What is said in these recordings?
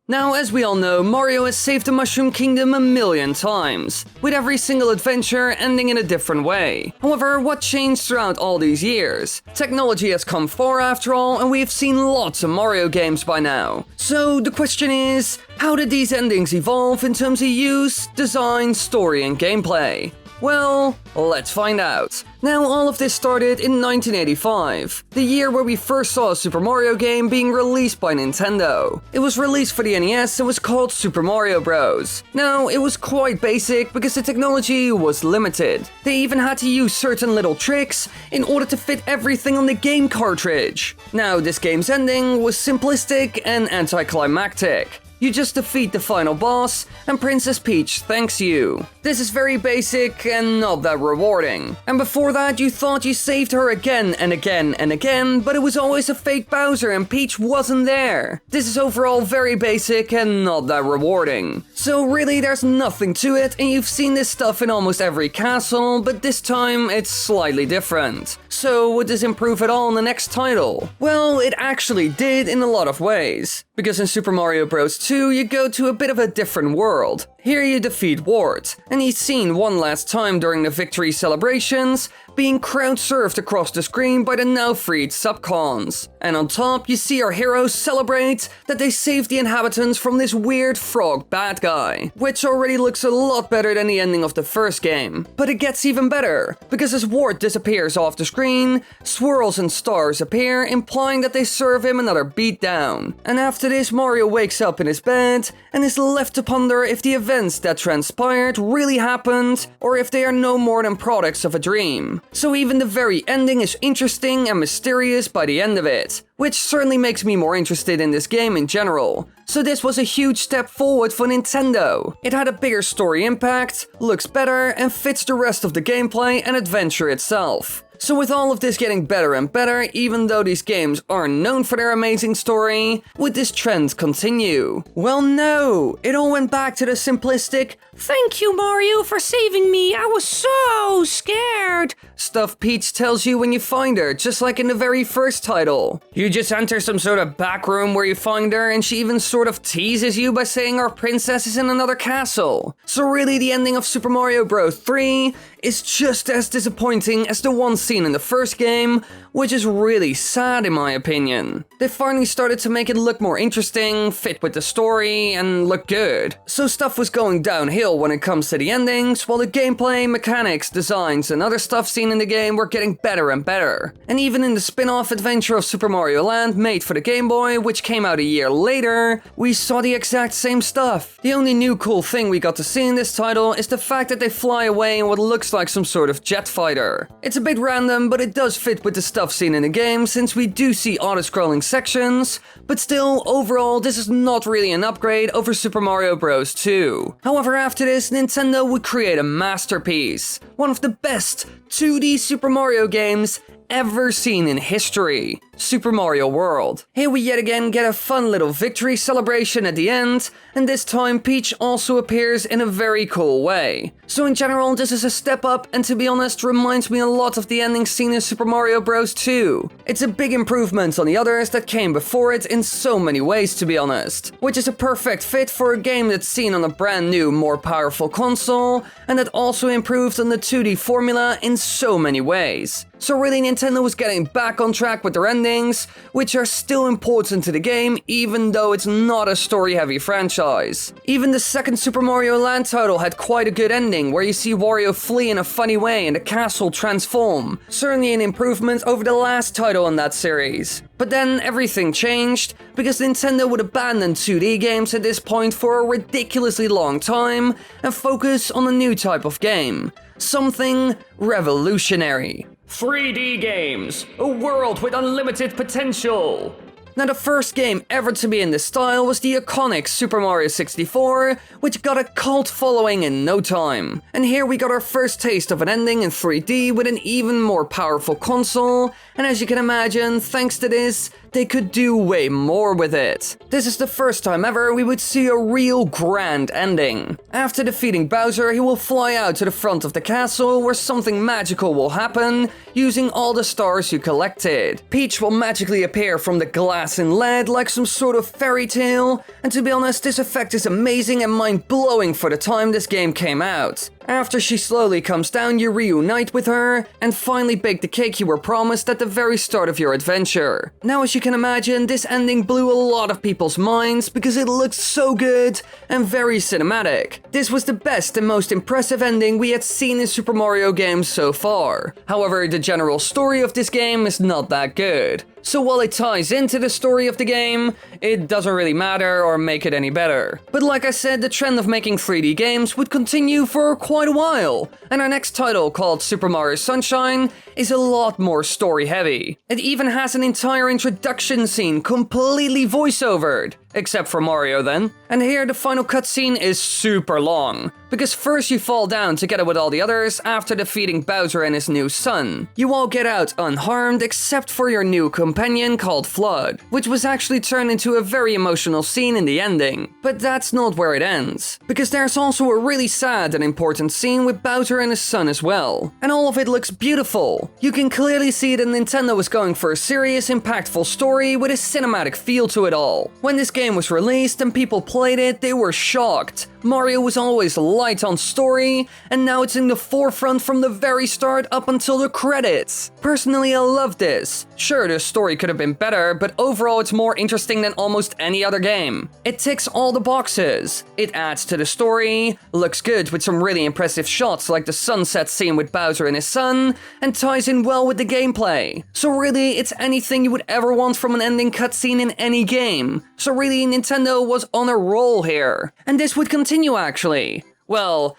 Now, as we all know, Mario has saved the Mushroom Kingdom a million times, with every single adventure ending in a different way. However, what changed throughout all these years? Technology has come far after all, and we have seen lots of Mario games by now. So the question is, how did these endings evolve in terms of use, design, story and gameplay? Well, let's find out. Now, all of this started in 1985, the year where we first saw a Super Mario game being released by Nintendo. It was released for the NES and was called Super Mario Bros. Now, it was quite basic because the technology was limited. They even had to use certain little tricks in order to fit everything on the game cartridge. Now, this game's ending was simplistic and anticlimactic. You just defeat the final boss, and Princess Peach thanks you. This is very basic and not that rewarding. And before that, you thought you saved her again and again and again, but it was always a fake Bowser and Peach wasn't there. This is overall very basic and not that rewarding. So really, there's nothing to it, and you've seen this stuff in almost every castle, but this time it's slightly different. So would this improve at all in the next title? Well, it actually did in a lot of ways. Because in Super Mario Bros. 2, you go to a bit of a different world. Here you defeat Wart, and he's seen one last time during the victory celebrations, being crowd-surfed across the screen by the now freed subcons. And on top, you see our heroes celebrate that they saved the inhabitants from this weird frog bad guy, which already looks a lot better than the ending of the first game. But it gets even better, because as Wart disappears off the screen, swirls and stars appear, implying that they serve him another beatdown. And after this, Mario wakes up in his bed, and is left to ponder if the events that transpired really happened, or if they are no more than products of a dream. So even the very ending is interesting and mysterious by the end of it, which certainly makes me more interested in this game in general. So this was a huge step forward for Nintendo. It had a bigger story impact, looks better, and fits the rest of the gameplay and adventure itself. So with all of this getting better and better, even though these games aren't known for their amazing story, would this trend continue? Well, no! It all went back to the simplistic, "Thank you, Mario, for saving me, I was so scared," stuff Peach tells you when you find her, just like in the very first title. You just enter some sort of back room where you find her, and she even sort of teases you by saying our princess is in another castle. So really, the ending of Super Mario Bros. 3 is just as disappointing as the one seen in the first game, which is really sad in my opinion. They finally started to make it look more interesting, fit with the story, and look good. So stuff was going downhill when it comes to the endings, while the gameplay, mechanics, designs, and other stuff seen in the game were getting better and better. And even in the spin-off adventure of Super Mario Land made for the Game Boy, which came out a year later, we saw the exact same stuff. The only new cool thing we got to see in this title is the fact that they fly away in what looks like some sort of jet fighter. It's a bit random, but it does fit with the stuff seen in the game, since we do see auto-scrolling sections, but still, overall, this is not really an upgrade over Super Mario Bros. 2. However, after this, Nintendo would create a masterpiece, one of the best 2D Super Mario games ever seen in history, Super Mario World. Here we yet again get a fun little victory celebration at the end, and this time Peach also appears in a very cool way. So in general, this is a step up, and to be honest, reminds me a lot of the ending seen in Super Mario Bros. 2. It's a big improvement on the others that came before it in so many ways, to be honest, which is a perfect fit for a game that's seen on a brand new, more powerful console, and that also improved on the 2D formula in so many ways. So really, Nintendo was getting back on track with their endings, which are still important to the game, even though it's not a story-heavy franchise. Even the second Super Mario Land title had quite a good ending, where you see Wario flee in a funny way and the castle transform. Certainly an improvement over the last title in that series. But then everything changed, because Nintendo would abandon 2D games at this point for a ridiculously long time, and focus on a new type of game. Something revolutionary. 3D games, a world with unlimited potential. Now, the first game ever to be in this style was the iconic Super Mario 64, which got a cult following in no time. And here we got our first taste of an ending in 3D with an even more powerful console, and as you can imagine, thanks to this, they could do way more with it. This is the first time ever we would see a real grand ending. After defeating Bowser, he will fly out to the front of the castle where something magical will happen using all the stars you collected. Peach will magically appear from the glass and lead like some sort of fairy tale, and to be honest, this effect is amazing and mind-blowing for the time this game came out. After she slowly comes down, you reunite with her, and finally bake the cake you were promised at the very start of your adventure. Now, as you can imagine, this ending blew a lot of people's minds because it looked so good and very cinematic. This was the best and most impressive ending we had seen in Super Mario games so far. However, the general story of this game is not that good. So while it ties into the story of the game, it doesn't really matter or make it any better. But like I said, the trend of making 3D games would continue for quite a while, and our next title, called Super Mario Sunshine, is a lot more story heavy. It even has an entire introduction scene completely voiceovered, except for Mario then. And here the final cutscene is super long, because first you fall down together with all the others after defeating Bowser and his new son. You all get out unharmed except for your new companion called Flood, which was actually turned into a very emotional scene in the ending. But that's not where it ends, because there's also a really sad and important scene with Bowser and his son as well. And all of it looks beautiful. You can clearly see that Nintendo was going for a serious, impactful story with a cinematic feel to it all. When this game was released and people played it, they were shocked. Mario was always light on story, and now it's in the forefront from the very start up until the credits. Personally, I love this. Sure, the story could have been better, but overall it's more interesting than almost any other game. It ticks all the boxes. It adds to the story, looks good with some really impressive shots like the sunset scene with Bowser and his son, and ties in well with the gameplay. So really, it's anything you would ever want from an ending cutscene in any game. So really, Nintendo was on a roll here. And this would continue actually. Well,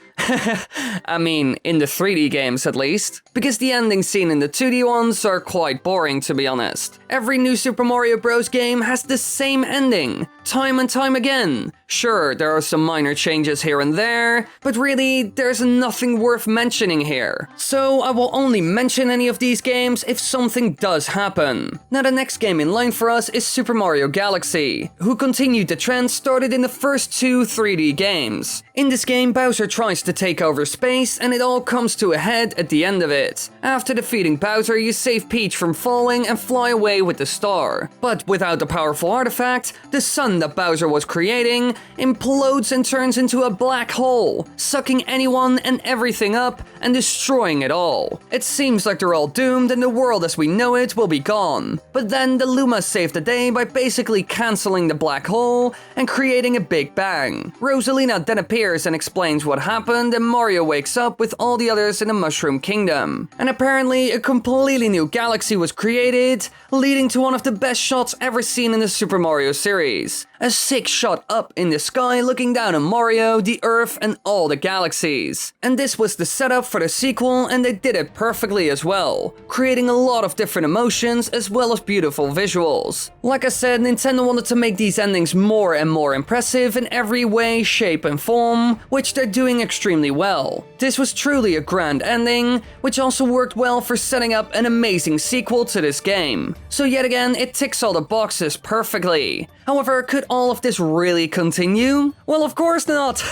I mean, in the 3D games at least, because the ending scene in the 2D ones are quite boring to be honest. Every new Super Mario Bros. Game has the same ending, time and time again. Sure, there are some minor changes here and there, but really, there's nothing worth mentioning here. So I will only mention any of these games if something does happen. Now the next game in line for us is Super Mario Galaxy, who continued the trend started in the first two 3D games. In this game, Bowser tries to take over space, and it all comes to a head at the end of it. After defeating Bowser, you save Peach from falling and fly away with the star. But without the powerful artifact, the sun that Bowser was creating implodes and turns into a black hole, sucking anyone and everything up and destroying it all. It seems like they're all doomed and the world as we know it will be gone. But then the Lumas save the day by basically cancelling the black hole and creating a big bang. Rosalina then appears and explains what happened, and Mario wakes up with all the others in the Mushroom Kingdom. And apparently a completely new galaxy was created, leading to one of the best shots ever seen in the Super Mario series. A sick shot up in the sky looking down on Mario, the Earth, and all the galaxies. And this was the setup for the sequel, and they did it perfectly as well, creating a lot of different emotions as well as beautiful visuals. Like I said, Nintendo wanted to make these endings more and more impressive in every way, shape, and form, which they're doing extremely well. This was truly a grand ending, which also worked well for setting up an amazing sequel to this game. So yet again, it ticks all the boxes perfectly. However, could all of this really continue? Well, of course not!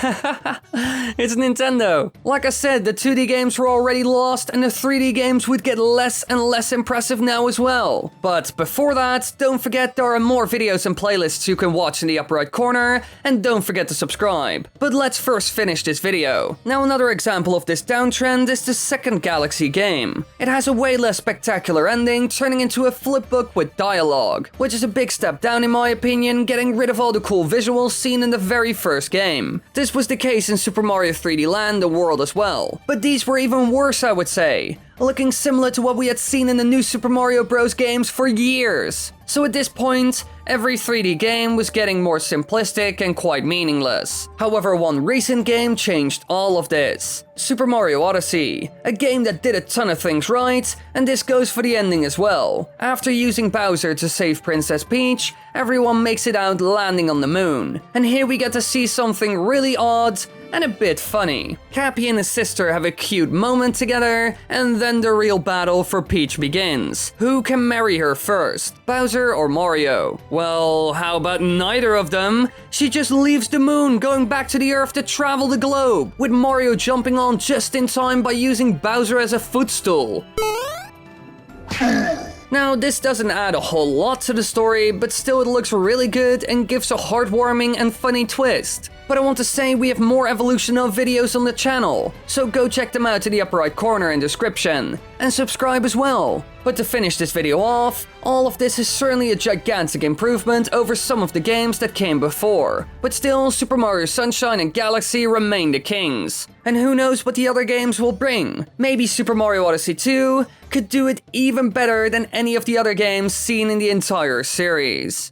It's Nintendo. Like I said, the 2D games were already lost, and the 3D games would get less and less impressive now as well. But before that, don't forget there are more videos and playlists you can watch in the upper right corner, and don't forget to subscribe. But let's first finish this video. Now, another example of this downtrend is the second Galaxy game. It has a way less spectacular ending, turning into a flipbook with dialogue, which is a big step down in my opinion, getting rid of all the cool visuals seen in the very first game. This was the case in Super Mario 3D Land: The World as well, but these were even worse, I would say, looking similar to what we had seen in the new Super Mario Bros. Games for years. So at this point, every 3D game was getting more simplistic and quite meaningless. However, one recent game changed all of this. Super Mario Odyssey, a game that did a ton of things right, and this goes for the ending as well. After using Bowser to save Princess Peach, everyone makes it out landing on the moon. And here we get to see something really odd and a bit funny. Cappy and his sister have a cute moment together, and then the real battle for Peach begins. Who can marry her first, Bowser or Mario? Well, how about neither of them? She just leaves the moon, going back to the Earth to travel the globe, with Mario jumping on just in time by using Bowser as a footstool. Now, this doesn't add a whole lot to the story, but still it looks really good and gives a heartwarming and funny twist. But I want to say we have more evolution of videos on the channel, so go check them out in the upper right corner in description, and subscribe as well. But to finish this video off, all of this is certainly a gigantic improvement over some of the games that came before, but still Super Mario Sunshine and Galaxy remain the kings. And who knows what the other games will bring? Maybe Super Mario Odyssey 2 could do it even better than any of the other games seen in the entire series.